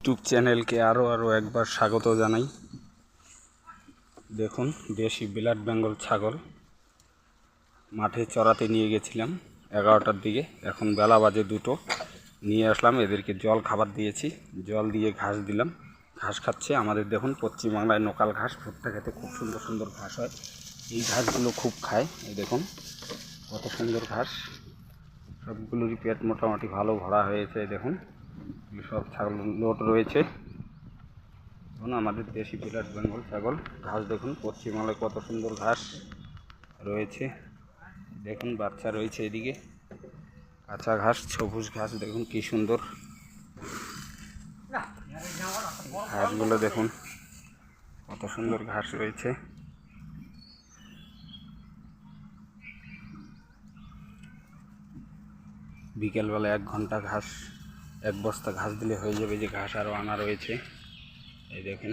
YouTube চ্যানেলকে আরও একবার স্বাগত জানাই। দেখুন দেশি ব্লাড বেঙ্গল ছাগল মাঠে চড়াতে নিয়ে গেছিলাম 11টার দিকে। এখন বেলা বাজে 2টো। নিয়ে আসলাম, এদেরকে জল খাবার দিয়েছি, জল দিয়ে ঘাস দিলাম, ঘাস খাচ্ছে। আমাদের দেখুন পশ্চিমবাংলায় লোকাল ঘাস, ভুট্টা খেতে খুব সুন্দর সুন্দর ঘাস হয়, এই ঘাসগুলো খুব খায়। এই দেখুন কত সুন্দর ঘাস, সবগুলোরই পেট মোটামুটি ভালো ভরা হয়েছে। দেখুন সব ছাগল লোড রয়েছে। দেখুন আমাদের দেশি ব্লাড বেঙ্গল ছাগল ঘাস দেখুন, পশ্চিমবাংলায় কত সুন্দর ঘাস রয়েছে। দেখুন বাচ্চা রয়েছে এদিকে, কাঁচা ঘাস, সবুজ ঘাস দেখুন কি সুন্দর ঘাসগুলো, দেখুন কত সুন্দর ঘাস রয়েছে। বিকেলবেলা 1 ঘন্টা ঘাস, 1 বস্তা ঘাস দিলে হয়ে যাবে। যে ঘাস আরও আনা রয়েছে, এই দেখুন।